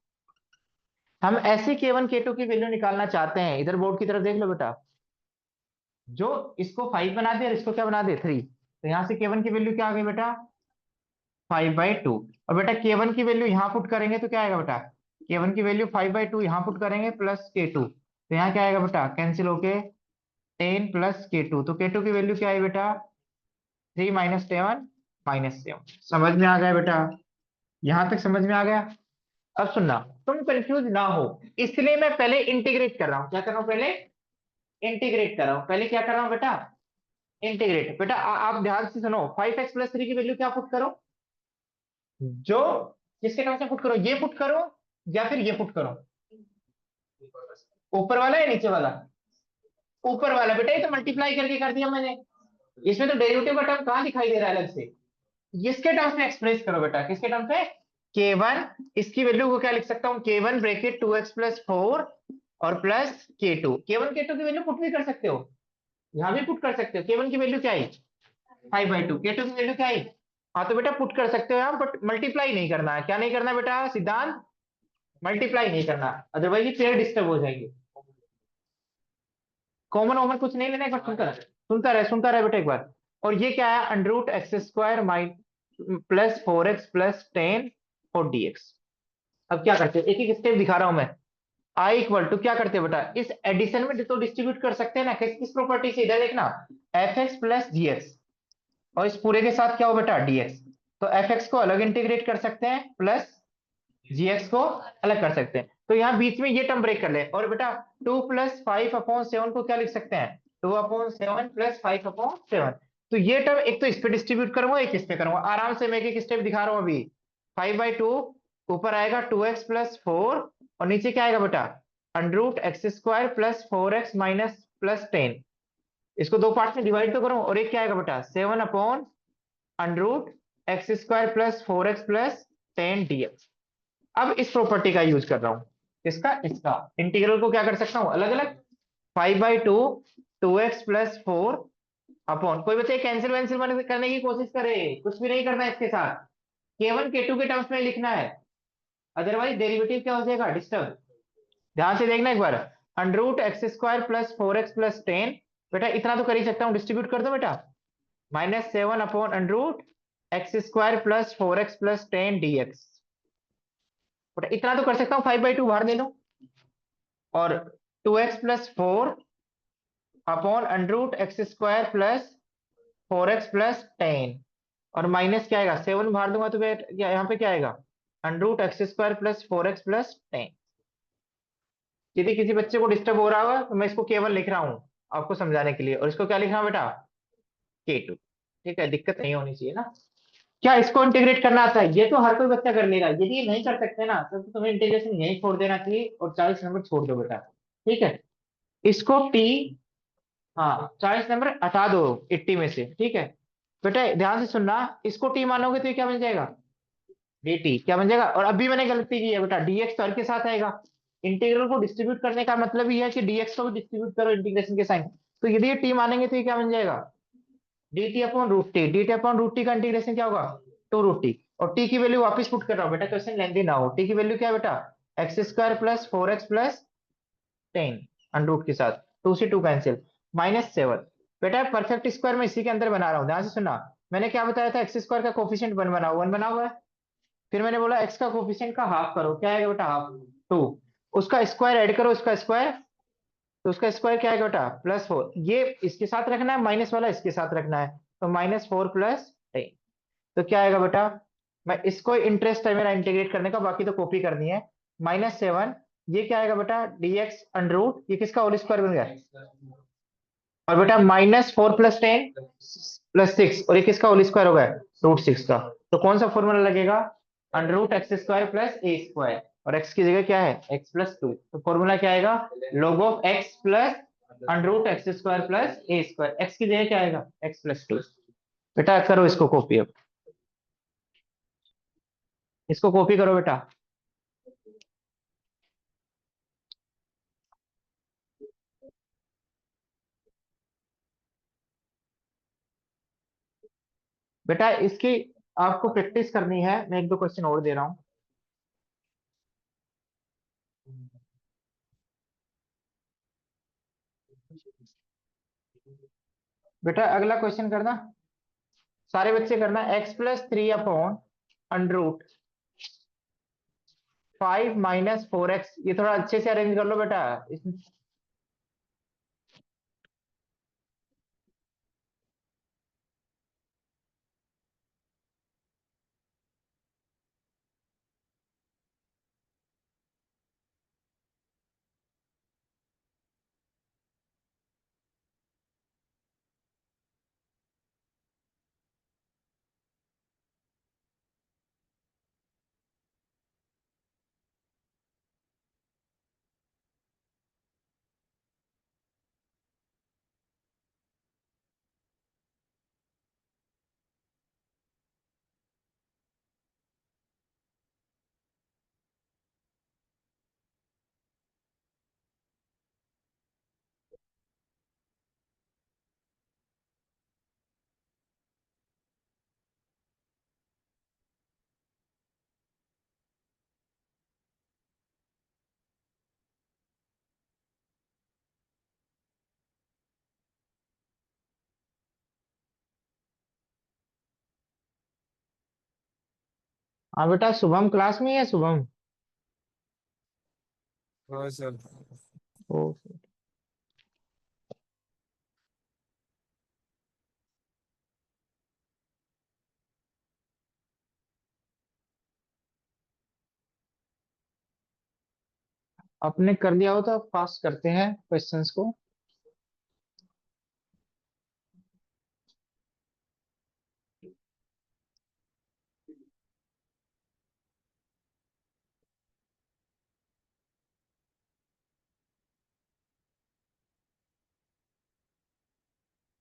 हम ऐसे k1 k2 की वैल्यू निकालना चाहते हैं, इधर बोर्ड की तरफ देख लो बेटा। जो इसको 5 बना दे और इसको क्या बना दे, 3, तो यहाँ से k1 की वैल्यू क्या आ गई बेटा, 5/2। और बेटा k1 की वैल्यू यहाँ पुट करेंगे तो क्या आएगा बेटा, k1 की वैल्यू 5/2 यहाँ पुट करेंगे प्लस k2, तो यहाँ क्या आएगा बेटा, कैंसिल होके 10 प्लस k2, तो k2 की वैल्यू क्या आई बेटा, 3 - 7 - 7। समझ में आ गया बेटा, यहां तक समझ में आ गया। अब सुनना, तुम कंफ्यूज ना हो, इसलिए मैं पहले इंटीग्रेट कर रहा हूं। क्या कर रहा हूं पहले, इंटीग्रेट कर रहा हूं। पहले क्या कर रहा हूं बेटा, इंटीग्रेट। बेटा आप ध्यान से सुनो, 5x+3 की वैल्यू क्या पुट करो, जो किसके नाम से पुट करो, ये पुट करो या फिर ये पुट करो, ऊपर वाला या नीचे वाला, ऊपर वाला। बेटा ये तो मल्टीप्लाई करके कर दिया मैंने, इसमें तो डेरिवेटिव का टर्म कहाँ दिखाई दे रहा है अलग से, इसके टर्म्स में एक्सप्रेस करो बेटा, किसके टर्म्स में, k1, इसकी वैल्यू को क्या लिख सकता हूँ, k1 ब्रैकेट 2x+4 और प्लस k2। k1 k2 की वैल्यू पुट भी कर सकते हो, यहां भी पुट कर सकते हो। k1 की वैल्यू क्या आई, 5/2, k2 की वैल्यू क्या आई। हाँ तो बेटा पुट कर सकते हो यहाँ, बट मल्टीप्लाई नहीं करना है। क्या नहीं करना बेटा, सिद्धांत, मल्टीप्लाई नहीं करना, अदरवाइज ये पेयर डिस्टर्ब हो जाएंगे। कॉमन वॉमन कुछ नहीं लेना, एक बार सुनता रहे बेटा एक बार। और ये क्या है, under root x² plus 4x plus 10 और dx। अब क्या करते हैं, एक एक स्टेप दिखा रहा हूं मैं। आई इक्वल टू क्या करते हैं बेटा, इस एडिशन में तो डिस्ट्रीब्यूट कर सकते हैं ना, किस प्रॉपर्टी से, इधर देखना, fx प्लस gx, और इस पूरे के साथ क्या हो बेटा, dx। तो fx को अलग इंटीग्रेट कर सकते हैं, प्लस gx को अलग कर सकते हैं। तो यहाँ बीच में ये टर्म ब्रेक कर ले, और बेटा 2 + 5/7 को क्या लिख सकते हैं, 2/7 प्लस 5/7। तो ये टर्म एक तो इस पे डिस्ट्रीब्यूट करूंगा, एक इस पे करूंगा, आराम से मैं एक एक स्टेप दिखा रहा हूं अभी। 5/2 ऊपर आएगा 2x+4, और नीचे क्या आएगा बेटा, under root x² plus 4x minus plus 10। इसको दो पार्ट में डिवाइड तो करूं, और एक क्या आएगा बेटा, 7/√x² plus 4x plus 10 dx। अब इस प्रॉपर्टी का यूज कर रहा हूं, इसका इसका इंटीग्रल को क्या कर सकता हूं अलग अलग, 5/2 2x+4 अपॉन, कोई बच्चे कैंसिल वैंसिल करने की कोशिश करे, कुछ भी नहीं करना है इसके साथ, k1 k2 के टर्म्स में लिखना है, अदरवाइज डेरिवेटिव क्या हो जाएगा, डिस्टर्ब। ध्यान से देखना एक बार, under root x² plus 4x plus 10, बेटा इतना तो कर ही सकता हूँ, डिस्ट्रीब्यूट कर दो बेटा, -7 upon under root x square plus 4x plus 10 dx। इतना तो कर सकता हूँ, 5/2 बाहर ले लो, और 2x plus 4 upon under root x square plus 4x plus 10, और माइनस क्या आएगा, 7 बाहर दूंगा तो फिर यहाँ पे क्या आएगा, under root x square plus 4x plus 10। यदि किसी बच्चे को डिस्टर्ब हो रहा होगा तो मैं इसको केवल लिख रहा हूँ आपको समझाने के लिए, और इसको क्या लिखना बेटा, K2। ठीक है, दिक्कत नहीं होनी चाहिए ना। क्या इसको इंटीग्रेट करना आता है, ये तो हर कोई बच्चा कर लेगा, यदि ये नहीं कर सकते ना तो तुम्हें इंटीग्रेशन यहीं छोड़ देना चाहिए और 40 नंबर छोड़ दो बेटा। ठीक है, इसको टी, हाँ 40 नंबर हटा दो 80 में से। ठीक है बेटा, ध्यान से सुनना, इसको टी मानोगे तो ये क्या बन जाएगा, dt क्या बन जाएगा। और अभी मैंने गलती की है बेटा, dx तो हर के साथ आएगा, इंटीग्रल को डिस्ट्रीब्यूट करने का मतलब ये है कि dx को भी डिस्ट्रीब्यूट करो इंटीग्रेशन के साइन। तो यदि ये t मानेंगे तो ये क्या बन जाएगा, dt अपॉन रूट टी का इंटीग्रेशन क्या होगा, 2√t। और t की वैल्यू वापस पुट कर रहा हूँ बेटा, क्वेश्चन लेंदी ना हो। t की वैल्यू क्या है बेटा, x square plus 4x plus 10 under root के साथ, 2 से 2 कैंसिल, -7। बेटा परफेक्ट स्क्वायर में इसी के अंदर बना रहा हूँ, ध्यान से सुनना। मैंने क्या बताया था, एक्स स्क्वायर का कोफिशिएंट 1 बनाओ, 1 बना हुआ है। फिर मैंने बोला एक्स का कोफिशिएंट का हाफ करो, क्या आएगा बेटा, हाफ 2। उसका स्क्वायर ऐड करो, उसका स्क्वायर, तो उसका स्क्वायर क्या आएगा बेटा, +4। ये इसके साथ रखना है, माइनस वाला इसके साथ रखना है, तो -4 प्लस 10। तो क्या आएगा बेटा, मैं इसको इंटरेस्ट है मेरा इंटीग्रेट करने का, बाकी तो कॉपी करनी है। -7, ये क्या आएगा बेटा, dx अंडर रूट, ये किसका होल स्क्वायर बन गया, और बेटा -4 प्लस 10 प्लस 6, और ये किसका होल स्क्वायर हो गया, √6 का। तो कौन सा फॉर्मूला लगेगा, under root x square plus ए स्क्वायर, और x की जगह क्या है, x+2। तो फॉर्मूला क्या आएगा, log of x plus under root x square plus A square, x की जगह क्या आएगा, x+2। बेटा करो इसको कॉपी, अब इसको कॉपी करो बेटा। बेटा इसकी आपको प्रैक्टिस करनी है, मैं एक दो क्वेश्चन और दे रहा हूं। बेटा अगला क्वेश्चन करना, सारे बच्चे करना, x+3 upon under root 5 - 4x। ये थोड़ा अच्छे से अरेंज कर लो बेटा। हाँ बेटा, शुभम क्लास में ही है, शुभम। हाँ सर। ओ, आपने कर लिया हो तो आप पास करते हैं क्वेश्चंस को।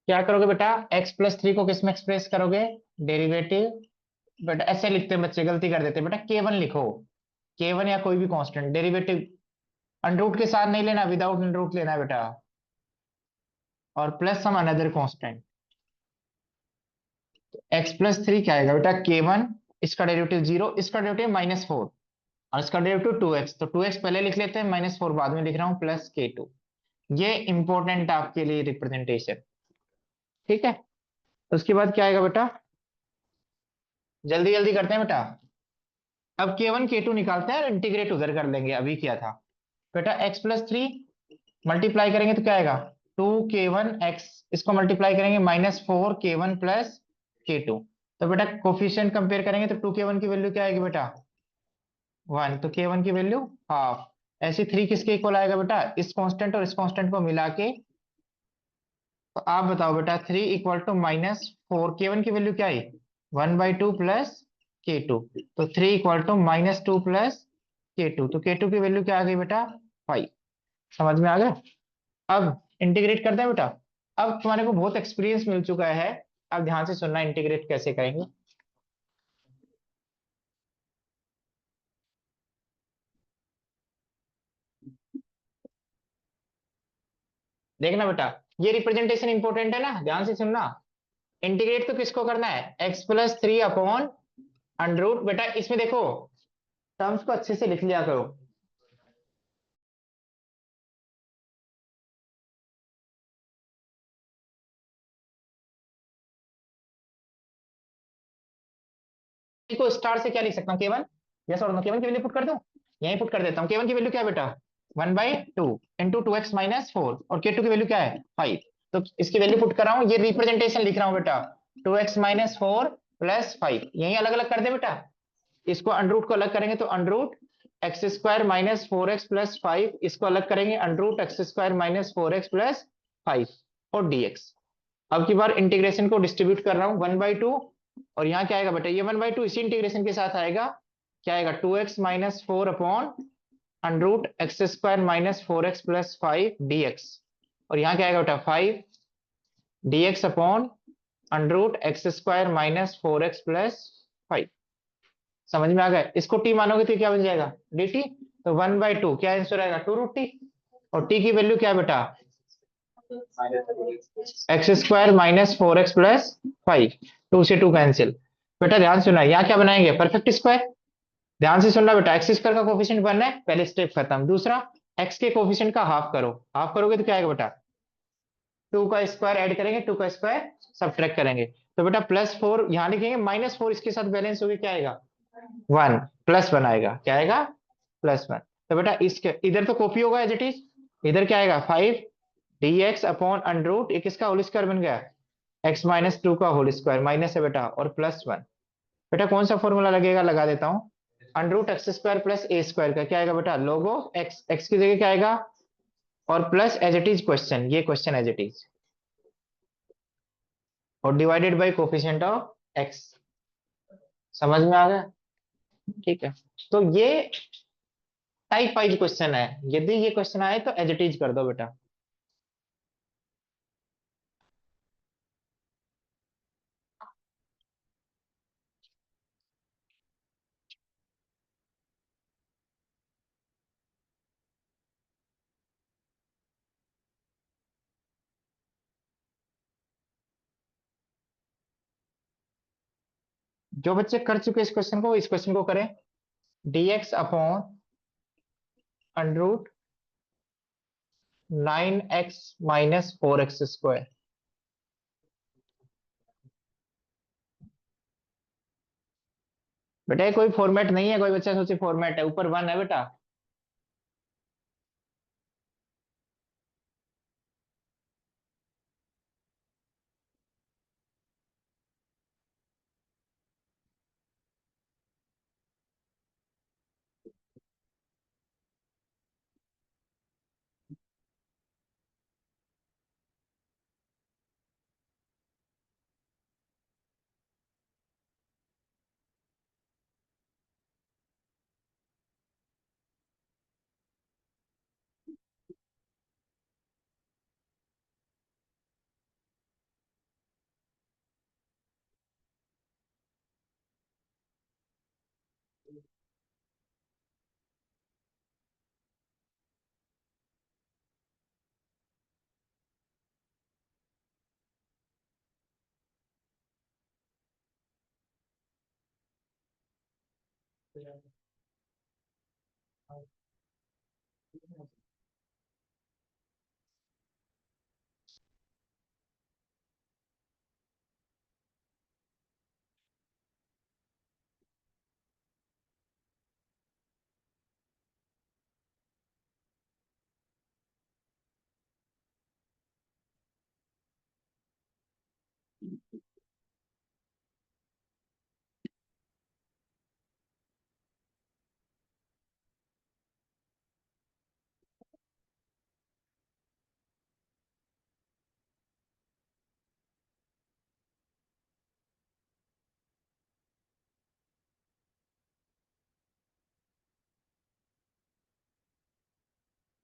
क्या करोगे बेटा, x+3 को किस में एक्सप्रेस करोगे, डेरिवेटिव। बेटा ऐसे लिखते हैं बच्चे, गलती कर देते हैं बेटा, k1 लिखो, k1 या कोई भी कांस्टेंट, डेरिवेटिव अंडर रूट के साथ नहीं लेना, विदाउट अंडर रूट लेना है बेटा, और plus some another constant. x+3 क्या आएगा बेटा, k1, इसका डेरिवेटिव 0, इसका डेरिवेटिव -4, और इसका डेरिवेटिव 2x, तो 2x पहले लिख लेते हैं, -4 बाद में लिख रहा हूँ, प्लस k2। ये इंपॉर्टेंट आपके लिए रिप्रेजेंटेशन। ठीक है, उसके बाद क्या आएगा बेटा, जल्दी जल्दी करते हैं बेटा। अब K1 K2 निकालते हैं और इंटीग्रेट उधर कर लेंगे, अभी किया था। बेटा x+3 मल्टीप्लाई करेंगे तो क्या आएगा, 2K1 x, इसको मल्टीप्लाई करेंगे -4K1 + K2। तो बेटा कोफिशिएंट कंपेयर करेंगे तो 2K1 की वैल्यू क्या आएगी बेटा, 1, तो K1 की वैल्यू हाफ। ऐसे 3 किसके इक्वल आएगा बेटा, इस कांस्टेंट और इस कांस्टेंट को मिला के। तो आप बताओ बेटा, 3 = -4, K1 की वैल्यू क्या आई, 1/2 + K2। तो 3 = -2 + K2, तो K2 की वैल्यू क्या आ गई बेटा, 5। समझ में आ गया। अब इंटीग्रेट करते हैं बेटा। अब तुम्हारे को बहुत एक्सपीरियंस मिल चुका है, अब ध्यान से सुनना इंटीग्रेट कैसे करेंगे। देखना बेटा, ये रिप्रेजेंटेशन इंपॉर्टेंट है ना, ध्यान से सुनना। इंटीग्रेट तो किसको करना है, x+3/√। बेटा इसमें देखो, टर्म्स को अच्छे से लिख लिया करो। को स्टार से क्या लिख सकता हूँ, K1, यस और नो, K1 की वैल्यू पुट कर दूं, यहीं पुट कर देता हूँ। K1 की वैल्यू क्या है बेटा, 1/2 इंटू 2x-4, और K2 की वैल्यू क्या है, 5। तो इसकी वैल्यू पुट कर रहा हूँ, ये रिप्रेजेंटेशन लिख रहा हूँ बेटा, 2x-4 + 5, यही अलग अलग कर दे बेटा। इसको अंडरूट को अलग करेंगे तो √x² - 4x + 5, इसको अलग करेंगे √x² - 4x + 5 और dx। अब की बार इंटीग्रेशन को डिस्ट्रीब्यूट कर रहा हूँ 1/2, और यहाँ क्या आएगा बेटा, ये 1/2 इसी इंटीग्रेशन के साथ आएगा, क्या आएगा, 2x-4 upon √x² - 4x + 5 dx। और यहाँ क्या आएगा बेटा, 5 dx अपॉन √x² - 4x + 5। समझ में आ गया। इसको टी मानोगे तो क्या बन जाएगा, dt। तो 1/2 क्या आंसर आएगा, 2√t। और t की वैल्यू क्या है बेटा, x² - 4x + 5। 2 से 2 कैंसिल। बेटा ध्यान सुनना, यहाँ क्या बनाएंगे, परफेक्ट स्क्वायर। ध्यान से सुनना बेटा, x² का कोफिशिएंट बनना है, पहले स्टेप खत्म। दूसरा, x के कोफिशिएंट का हाफ करो, हाफ करोगे तो क्या आएगा बेटा, 2 का स्क्वायर ऐड करेंगे, 2 का स्क्वायर सब्ट्रैक्ट करेंगे। तो बेटा +4 यहाँ लिखेंगे, -4 इसके साथ बैलेंस होगी, क्या आएगा, 1, +1 आएगा, क्या आएगा, +1। तो बेटा इसके इधर तो कॉपी होगा एज इट इज, इधर क्या आएगा, 5 dx अपॉन अंडरूट, एक इसका होल स्क्वायर बन गया, x-2 का होल स्क्वायर, माइनस है बेटा, और +1। बेटा कौन सा फॉर्मूला लगेगा, लगा देता हूँ। √x² + a² का क्या आएगा बेटा, log ऑफ x, x की जगह क्या आएगा, और plus as it is question, ये क्वेश्चन एज इट इज, और divided by coefficient of x। समझ में आ गया, ठीक है। तो ये टाइप वाइज क्वेश्चन है, यदि ये क्वेश्चन आए तो एज इट इज कर दो बेटा। जो बच्चे कर चुके इस क्वेश्चन को, इस क्वेश्चन को करें, dx upon under root 9x - 4x²। बेटा ये कोई फॉर्मेट नहीं है, कोई बच्चा सोचे फॉर्मेट है, ऊपर 1 है बेटा।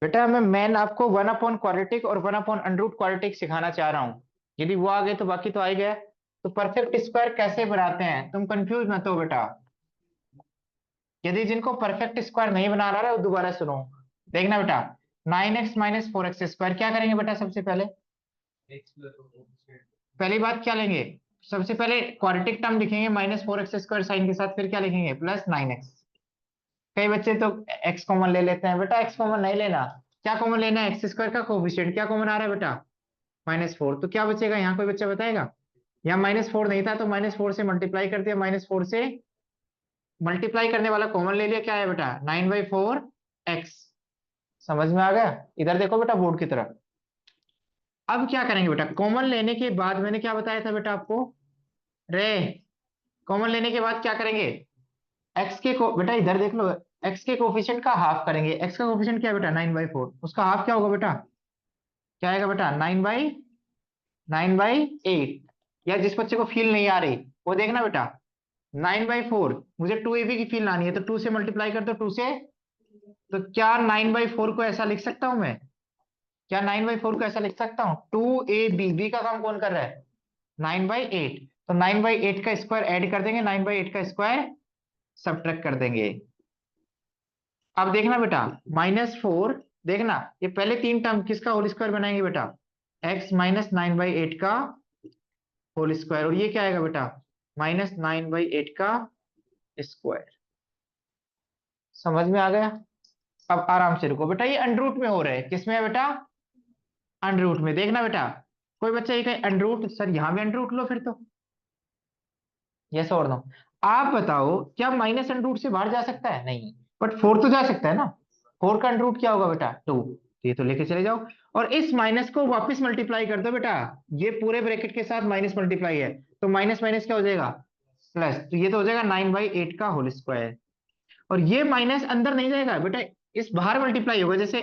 बेटा मैं आपको वन अपॉन क्वाड्रेटिक और वन अपॉन अंडरूट क्वाड्रेटिक सिखाना चाह रहा हूँ। यदि वो आ गए तो बाकी तो आ ही गया। तो परफेक्ट स्क्वायर कैसे बनाते हैं, तुम कंफ्यूज मत हो बेटा। यदि जिनको परफेक्ट स्क्वायर नहीं बना रहा है वो दोबारा सुनो। देखना बेटा, 9x - 4x² क्या करेंगे बेटा, सबसे पहले पहली बात क्या लेंगे, सबसे पहले क्वाड्रेटिक टर्म लिखेंगे -4x² साइन के साथ, फिर क्या लिखेंगे +9x। कई बच्चे तो x कॉमन ले लेते हैं, बेटा x कॉमन नहीं लेना। क्या कॉमन लेना है, x² का कोफिशिएंट क्या कॉमन आ रहा है बेटा, -4। तो क्या बचेगा यहाँ, कोई बच्चा बताएगा। यहाँ -4 नहीं था तो -4 से मल्टीप्लाई कर दिया, -4 से मल्टीप्लाई करने वाला कॉमन ले लिया, क्या है बेटा 9/4x। समझ में आ गया, इधर देखो बेटा बोर्ड की तरफ। अब क्या करेंगे बेटा, कॉमन लेने के बाद मैंने क्या बताया था बेटा आपको, रे कॉमन लेने के बाद क्या करेंगे, एक्स के को बेटा इधर देख लो, एक्स के कोफिशिएंट का हाफ करेंगे। एक्स का कोफिशिएंट क्या है बेटा 9/4, उसका हाफ क्या होगा बेटा, क्या आएगा बेटा 9/8। या जिस बच्चे को फील नहीं आ रही वो देखना बेटा, 9/4 मुझे 2ab की फील लानी है तो 2 से मल्टीप्लाई कर दो, 2 से। तो क्या 9/4 को ऐसा लिख सकता हूं मैं, क्या 9/4 को ऐसा लिख सकता हूँ, 2ab, बी का काम कौन कर रहा है 9/8। तो 9/8 का स्क्वायर ऐड कर देंगे, 9/8 का स्क्वायर सब्ट्रैक्ट कर देंगे। अब देखना बेटा, -4, देखना ये पहले तीन टर्म किसका होल स्क्वायर बनाएंगे बेटा, x - 9/8 का होल स्क्वायर, और ये क्या आएगा बेटा -9/8 का स्क्वायर। समझ में आ गया। अब आराम से रुको बेटा, ये अंडरूट में हो रहा है, किसमें है बेटा, अंडरूट में। देखना बेटा, कोई बच्चा ये कहे अंडरूट सर यहाँ भी अंडरूट लो फिर तो, यस और नो। आप बताओ क्या माइनस अंडरूट से बाहर जा सकता है, नहीं, बट 4 तो जा सकता है ना। 4 का अंडरूट क्या होगा बेटा 2, तो ये तो लेके चले जाओ। और इस माइनस को वापस मल्टीप्लाई कर दो बेटा, ये पूरे ब्रैकेट के साथ माइनस मल्टीप्लाई है, तो माइनस माइनस क्या हो जाएगा प्लस, तो ये तो हो जाएगा 9/8 का होल स्क्वायर। और ये माइनस अंदर नहीं जाएगा बेटा, इस बाहर मल्टीप्लाई होगा, जैसे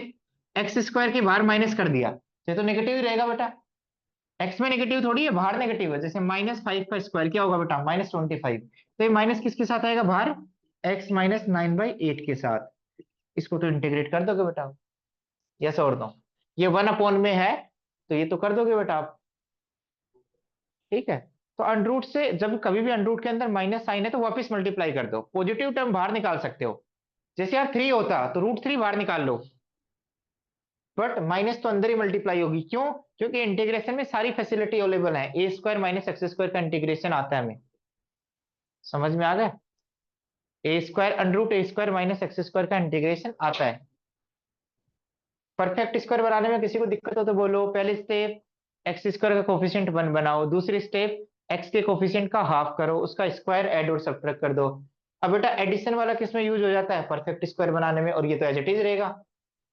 x² के बाहर माइनस कर दिया, ये तो नेगेटिव ही रहेगा बेटा। एक्स में नेगेटिव थोड़ी है, बाहर नेगेटिव है, जैसे -5 का स्क्वायर क्या होगा बेटा -25। तो ये माइनस किसके साथ आएगा बाहर, x - 9/8 के साथ। इसको तो इंटीग्रेट कर दोगे बेटा, यस और नो। ये 1 अपॉन में है तो ये तो कर दोगे बेटा आप, ठीक है। तो अंडरूट से जब कभी भी अंडरूट के अंदर माइनस साइन है तो वापस मल्टीप्लाई कर दो, पॉजिटिव टर्म बाहर निकाल सकते हो। जैसे यार 3 होता तो √3 बाहर निकाल लो, बट माइनस तो अंदर ही मल्टीप्लाई होगी, क्यों, क्योंकि इंटीग्रेशन में सारी फैसिलिटी अवेलेबल है, a² - x² का इंटीग्रेशन आता है हमें। समझ में आ गया, a² √a² - x² का इंटीग्रेशन आता है। परफेक्ट स्क्वायर बनाने में किसी को दिक्कत हो तो बोलो। पहले स्टेप x² का कोफिशिएंट 1 बनाओ, दूसरी स्टेप x के कोफिशिएंट का हाफ करो, उसका स्क्वायर ऐड और सब्ट्रैक्ट कर दो। अब बेटा एडिशन वाला किसमें यूज हो जाता है, परफेक्ट स्क्वायर बनाने में, और ये तो एज इट इज रहेगा।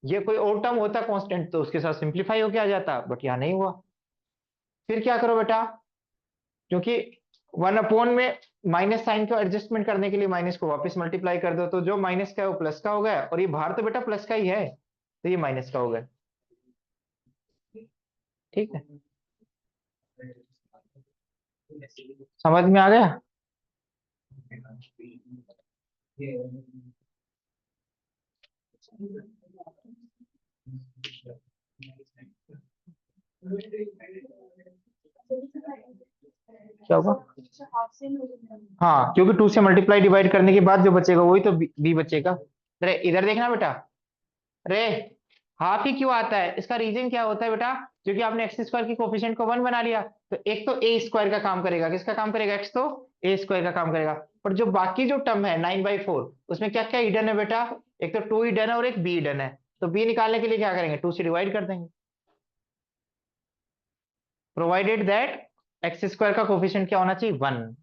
ये कोई और टर्म होता कांस्टेंट तो उसके साथ सिंप्लीफाई होके आ जाता, बट यहाँ नहीं हुआ। फिर क्या करो बेटा, क्योंकि 1 अपॉन में माइनस साइन को एडजस्टमेंट करने के लिए माइनस को वापस मल्टीप्लाई कर दो, तो जो माइनस का है वो प्लस का हो गया, और ये बाहर तो बेटा प्लस का ही है तो ये माइनस का हो गया, ठीक है। समझ में आ गया। क्या होगा, हाँ क्योंकि 2 से मल्टीप्लाई डिवाइड करने के बाद जो बचेगा वही तो बी बचेगा। अरे इधर देखना बेटा, अरे हाफ ही क्यों आता है, इसका रीजन क्या होता है बेटा, क्योंकि आपने x² की कोफिशिएंट को 1 बना लिया, तो एक तो a² का काम करेगा, किसका काम करेगा, x तो a² का काम करेगा। पर जो बाकी जो टर्म है 9/4 उसमें क्या क्या हिडन है बेटा, एक तो 2 हिडन है और एक b हिडन है, तो b निकालने के लिए क्या करेंगे 2 से डिवाइड कर देंगे, प्रोवाइडेड दैट x² का कोफिशिएंट क्या होना चाहिए 1,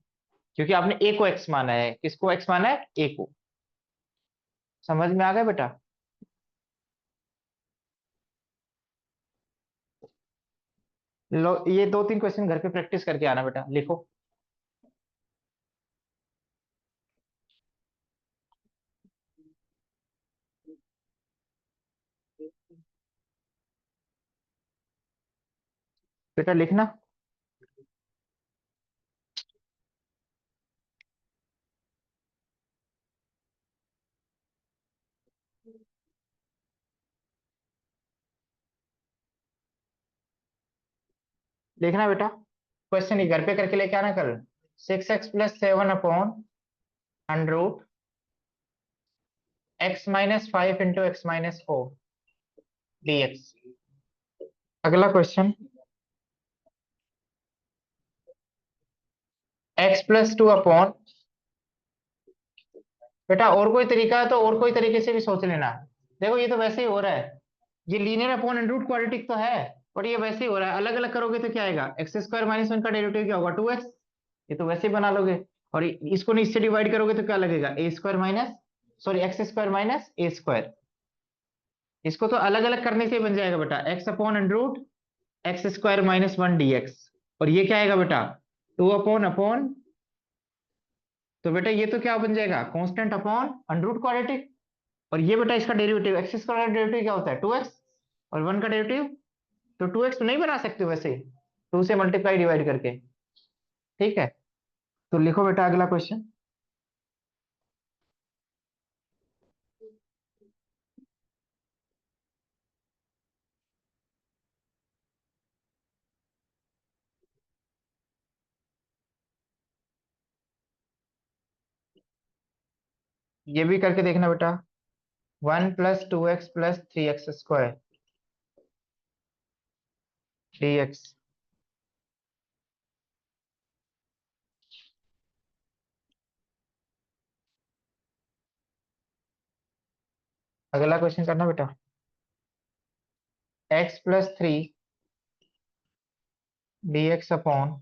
क्योंकि आपने a को x माना है, किसको x माना है a को। समझ में आ गया बेटा। लो ये 2-3 क्वेश्चन घर पे प्रैक्टिस करके आना बेटा, लिखो। बेटा लिखना। देखना बेटा, क्वेश्चन ये घर पे करके लेके आना कल। 6x+7 upon 100 x-5 × x-4 dx। अगला क्वेश्चन, x+2 अपॉन, बेटा और कोई तरीका है तो और कोई तरीके से भी सोच लेना। देखो ये तो वैसे ही हो रहा है, ये linear upon under root quadratic तो है, पर ये वैसे ही हो रहा है। अलग अलग करोगे तो क्या आएगा, x² - 1 का डेरिवेटिव क्या होगा, 2x। ये तो वैसे ही बना लोगे। और इसको नहीं, इससे डिवाइड करोगे तो क्या लगेगा, a² minus, sorry x² - a²। इसको तो अलग अलग करने से ही बन जाएगा बेटा, x/√x² - 1 dx। और ये क्या आएगा बेटा, 2 अपॉन, तो बेटा ये तो क्या बन जाएगा, constant upon under root quadratic. और ये बेटा इसका डेरिवेटिव, x² का डेरिवेटिव क्या होता है, 2x। और 1 का डेरिवेटिव, तो 2x तो नहीं बना सकते वैसे, 2 से मल्टीप्लाई डिवाइड करके। ठीक है, तो लिखो बेटा अगला क्वेश्चन। ये भी करके देखना बेटा, 1 + 2x + 3x² dx। अगला क्वेश्चन करना बेटा, x+3 dx upon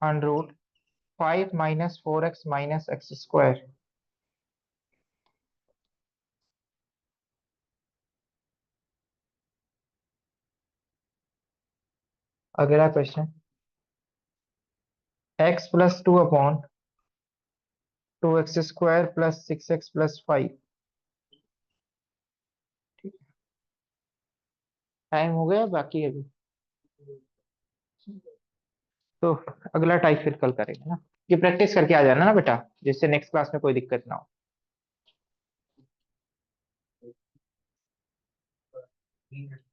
5 - 4x - x²। अगला question, x+2 upon 2x² + 6x + 5। Time हो गया बाकी अभी, तो अगला टाइप फिर कल करेंगे ना। ये प्रैक्टिस करके आ जाना ना बेटा, जिससे नेक्स्ट क्लास में कोई दिक्कत ना हो।